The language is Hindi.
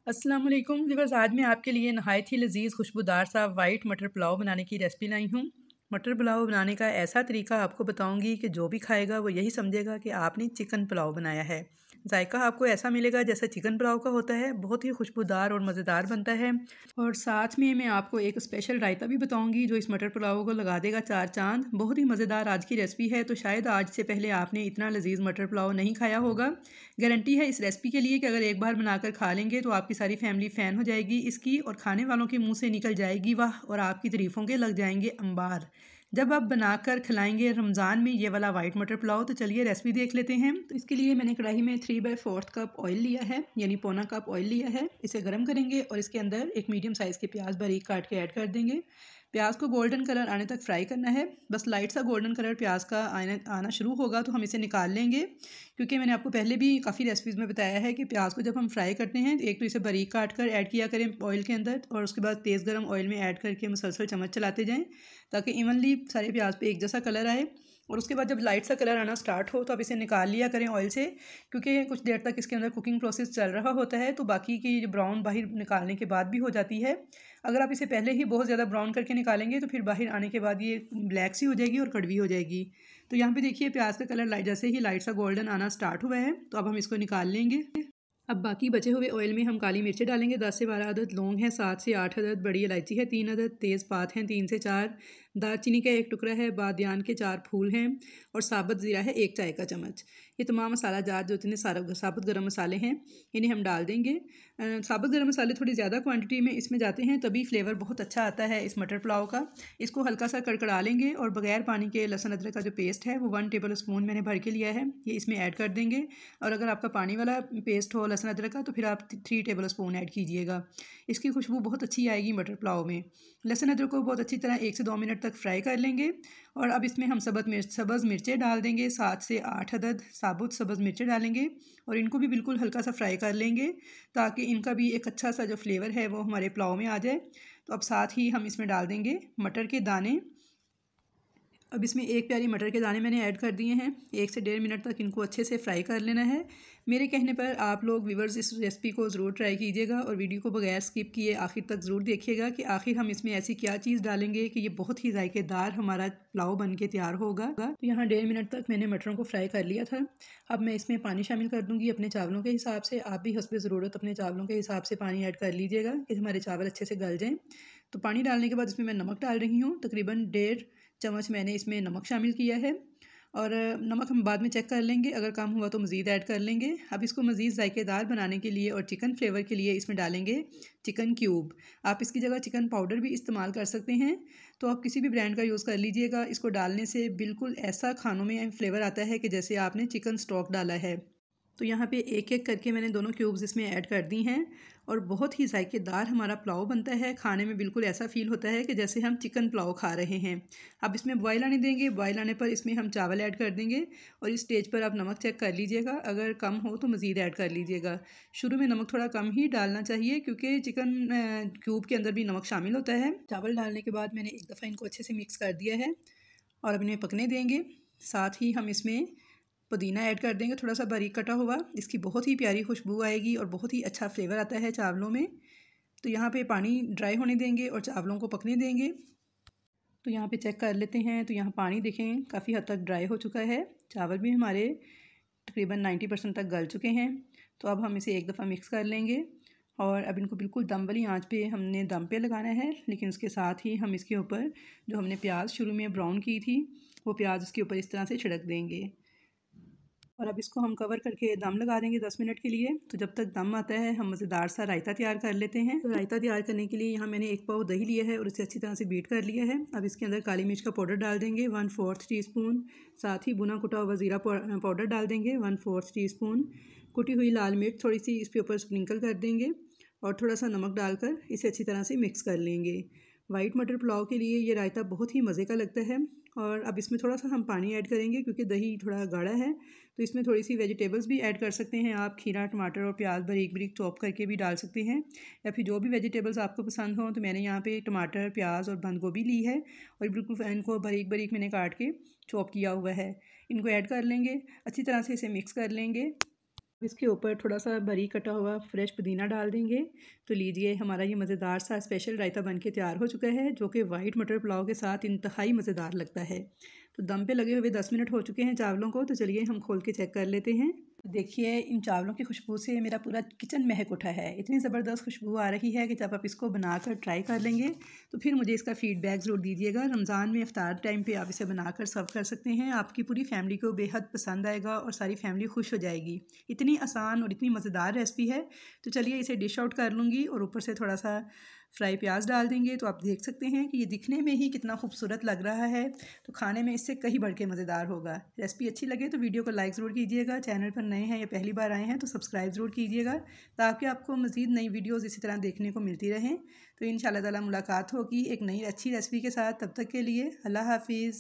अस्सलाम वालेकुम व्यूअर्स। आज मैं आपके लिए नहायत ही लजीज़ खुशबूदार सा वाइट मटर पुलाव बनाने की रेसिपी लाई हूँ। मटर पुलाव बनाने का ऐसा तरीका आपको बताऊंगी कि जो भी खाएगा वो यही समझेगा कि आपने चिकन पुलाव बनाया है। जायका आपको ऐसा मिलेगा जैसा चिकन पुलाव का होता है, बहुत ही खुशबूदार और मज़ेदार बनता है। और साथ में मैं आपको एक स्पेशल रायता भी बताऊंगी जो इस मटर पुलाव को लगा देगा चार चांद। बहुत ही मज़ेदार आज की रेसिपी है, तो शायद आज से पहले आपने इतना लजीज़ मटर पुलाव नहीं खाया होगा। गारंटी है इस रेसिपी के लिए कि अगर एक बार बनाकर खा लेंगे तो आपकी सारी फैमिली फ़ैन हो जाएगी इसकी, और खाने वालों के मुंह से निकल जाएगी वाह, और आपकी तारीफ़ों के लग जाएंगे अंबार जब आप बनाकर खिलाएंगे रमज़ान में ये वाला वाइट मटर पुलाव। तो चलिए रेसिपी देख लेते हैं। तो इसके लिए मैंने कढ़ाई में 3/4 कप ऑयल लिया है, यानी पौना कप ऑयल लिया है। इसे गर्म करेंगे और इसके अंदर एक मीडियम साइज़ के प्याज बारीक काट के ऐड कर देंगे। प्याज को गोल्डन कलर आने तक फ्राई करना है। बस लाइट सा गोल्डन कलर प्याज का आना शुरू होगा तो हम इसे निकाल लेंगे, क्योंकि मैंने आपको पहले भी काफ़ी रेसिपीज़ में बताया है कि प्याज को जब हम फ्राई करते हैं तो एक तो इसे बारीक काट कर ऐड किया करें ऑयल के अंदर, और उसके बाद तेज़ गर्म ऑयल में ऐड करके मुसलसल चम्मच चलाते जाएँ ताकि इवनली सारे प्याज पे एक जैसा कलर आए। और उसके बाद जब लाइट सा कलर आना स्टार्ट हो तो आप इसे निकाल लिया करें ऑयल से, क्योंकि कुछ देर तक इसके अंदर कुकिंग प्रोसेस चल रहा होता है तो बाकी की जो ब्राउन बाहर निकालने के बाद भी हो जाती है। अगर आप इसे पहले ही बहुत ज़्यादा ब्राउन करके निकालेंगे तो फिर बाहर आने के बाद ये ब्लैक सी हो जाएगी और कड़वी हो जाएगी। तो यहाँ पे देखिए प्याज का कलर लाइट जैसे ही लाइट सा गोल्डन आना स्टार्ट हुआ है तो अब हम इसको निकाल लेंगे। अब बाकी बचे हुए ऑयल में हम काली मिर्चें डालेंगे। 10 से 12 अदद लौंग है, 7 से 8 अदद बड़ी इलायची है, 3 अदद तेज़पात हैं, 3 से 4 दालचीनी का एक टुकड़ा है, बादियान के 4 फूल हैं और साबुत ज़ीरा है 1 चाय का चम्मच। ये तमाम मसाला जात जो इतने सारे साबुत गरम मसाले हैं इन्हें हम डाल देंगे। साबुत गरम मसाले थोड़ी ज़्यादा क्वांटिटी में इसमें जाते हैं तभी फ्लेवर बहुत अच्छा आता है इस मटर पुलाव का। इसको हल्का सा कड़कड़ा लेंगे और बगैर पानी के लहसुन अदरक का जो पेस्ट है वो 1 टेबल स्पून मैंने भर के लिया है, ये इसमें ऐड कर देंगे। और अगर आपका पानी वाला पेस्ट हो लहसुन अदरक का तो फिर आप 3 टेबल स्पून ऐड कीजिएगा। इसकी खुशबू बहुत अच्छी आएगी मटर पुलाव में। लहसुन अदरक को बहुत अच्छी तरह 1 से 2 मिनट तक फ्राई कर लेंगे। और अब इसमें हम सब्ज़ मिर्चें डाल देंगे, 7 से 8 अदद साबुत सब्ज़ मिर्चें डालेंगे और इनको भी बिल्कुल हल्का सा फ्राई कर लेंगे ताकि इनका भी एक अच्छा सा जो फ्लेवर है वो हमारे पुलाव में आ जाए। तो अब साथ ही हम इसमें डाल देंगे मटर के दाने। अब इसमें एक प्याली मटर के दाने मैंने ऐड कर दिए हैं। 1 से 1.5 मिनट तक इनको अच्छे से फ्राई कर लेना है। मेरे कहने पर आप लोग व्यूअर्स इस रेसिपी को ज़रूर ट्राई कीजिएगा और वीडियो को बगैर स्किप किए आखिर तक ज़रूर देखिएगा कि आखिर हम इसमें ऐसी क्या चीज़ डालेंगे कि ये बहुत ही जायकेदार हमारा पुलाव बन के तैयार होगा। तो यहाँ 1.5 मिनट तक मैंने मटरों को फ्राई कर लिया था। अब मैं इसमें पानी शामिल कर दूँगी अपने चावलों के हिसाब से। आप भी हस्बे ज़रूरत अपने चावलों के हिसाब से पानी ऐड कर लीजिएगा कि हमारे चावल अच्छे से गल जाएँ। तो पानी डालने के बाद इसमें मैं नमक डाल रही हूँ, तकरीबन 1.5 चम्मच मैंने इसमें नमक शामिल किया है। और नमक हम बाद में चेक कर लेंगे, अगर कम हुआ तो मज़ीद ऐड कर लेंगे। अब इसको मज़ीद जायकेदार बनाने के लिए और चिकन फ्लेवर के लिए इसमें डालेंगे चिकन क्यूब। आप इसकी जगह चिकन पाउडर भी इस्तेमाल कर सकते हैं, तो आप किसी भी ब्रांड का यूज़ कर लीजिएगा। इसको डालने से बिल्कुल ऐसा खानों में फ्लेवर आता है कि जैसे आपने चिकन स्टॉक डाला है। तो यहाँ पे एक एक करके मैंने दोनों क्यूब्स इसमें ऐड कर दी हैं और बहुत ही जायकेदार हमारा पुलाव बनता है। खाने में बिल्कुल ऐसा फ़ील होता है कि जैसे हम चिकन पुलाव खा रहे हैं। अब इसमें बॉयल आने देंगे, बॉयल आने पर इसमें हम चावल ऐड कर देंगे और इस स्टेज पर आप नमक चेक कर लीजिएगा, अगर कम हो तो मज़ीद ऐड कर लीजिएगा। शुरू में नमक थोड़ा कम ही डालना चाहिए क्योंकि चिकन क्यूब के अंदर भी नमक शामिल होता है। चावल डालने के बाद मैंने एक दफ़ा इनको अच्छे से मिक्स कर दिया है और अब इन्हें पकने देंगे। साथ ही हम इसमें पुदीना ऐड कर देंगे, थोड़ा सा बारीक कटा हुआ। इसकी बहुत ही प्यारी खुशबू आएगी और बहुत ही अच्छा फ्लेवर आता है चावलों में। तो यहाँ पे पानी ड्राई होने देंगे और चावलों को पकने देंगे। तो यहाँ पे चेक कर लेते हैं, तो यहाँ पानी देखें काफ़ी हद तक ड्राई हो चुका है। चावल भी हमारे तकरीबन 90% तक गल चुके हैं। तो अब हम इसे एक दफ़ा मिक्स कर लेंगे और अब इनको बिल्कुल दम वाली आंच पे हमने दम पे लगाना है। लेकिन उसके साथ ही हम इसके ऊपर जो हमने प्याज शुरू में ब्राउन की थी वो प्याज इसके ऊपर इस तरह से छिड़क देंगे और अब इसको हम कवर करके दम लगा देंगे 10 मिनट के लिए। तो जब तक दम आता है हम मज़ेदार सा रायता तैयार कर लेते हैं। तो रायता तैयार करने के लिए यहाँ मैंने 1 पाव दही लिया है और इसे अच्छी तरह से बीट कर लिया है। अब इसके अंदर काली मिर्च का पाउडर डाल देंगे 1/4 टीस्पून। साथ ही भुना कुटा हुआ ज़ीरा पाउडर डाल देंगे 1/4 टीस्पून। कुटी हुई लाल मिर्च थोड़ी सी इसके ऊपर स्प्रिंकल कर देंगे और थोड़ा सा नमक डालकर इसे अच्छी तरह से मिक्स कर लेंगे। वाइट मटर पुलाव के लिए ये रायता बहुत ही मज़े का लगता है। और अब इसमें थोड़ा सा हम पानी ऐड करेंगे क्योंकि दही थोड़ा गाढ़ा है, तो इसमें थोड़ी सी वेजिटेबल्स भी ऐड कर सकते हैं आप। खीरा, टमाटर और प्याज बारीक बारीक चॉप करके भी डाल सकते हैं, या फिर जो भी वेजिटेबल्स आपको पसंद हो। तो मैंने यहाँ पे टमाटर, प्याज और बंद गोभी ली है और बिल्कुल इनको बारीक बारीक मैंने काट के चॉप किया हुआ है। इनको ऐड कर लेंगे, अच्छी तरह से इसे मिक्स कर लेंगे। इसके ऊपर थोड़ा सा बारीक कटा हुआ फ्रेश पुदीना डाल देंगे। तो लीजिए हमारा ये मज़ेदार सा स्पेशल रायता बन के तैयार हो चुका है, जो कि वाइट मटर पुलाव के साथ इंतहाई मज़ेदार लगता है। तो दम पे लगे हुए 10 मिनट हो चुके हैं चावलों को, तो चलिए हम खोल के चेक कर लेते हैं। देखिए इन चावलों की खुशबू से मेरा पूरा किचन महक उठा है। इतनी ज़बरदस्त खुशबू आ रही है कि जब आप इसको बनाकर ट्राई कर लेंगे तो फिर मुझे इसका फ़ीडबैक ज़रूर दीजिएगा। रमज़ान में इफ्तार टाइम पे आप इसे बनाकर सर्व कर सकते हैं। आपकी पूरी फैमिली को बेहद पसंद आएगा और सारी फैमिली खुश हो जाएगी। इतनी आसान और इतनी मज़ेदार रेसिपी है। तो चलिए इसे डिश आउट कर लूँगी और ऊपर से थोड़ा सा फ्राई प्याज डाल देंगे। तो आप देख सकते हैं कि ये दिखने में ही कितना खूबसूरत लग रहा है, तो खाने में इससे कहीं बढ़ के मज़ेदार होगा। रेसिपी अच्छी लगे तो वीडियो को लाइक ज़रूर कीजिएगा। चैनल पर नए हैं या पहली बार आए हैं तो सब्सक्राइब ज़रूर कीजिएगा, ताकि आपको मज़ीद नई वीडियोज़ इसी तरह देखने को मिलती रहें। तो इंशाल्लाह ताला मुलाकात होगी एक नई अच्छी रेसिपी के साथ। तब तक के लिए अल्लाह हाफिज़।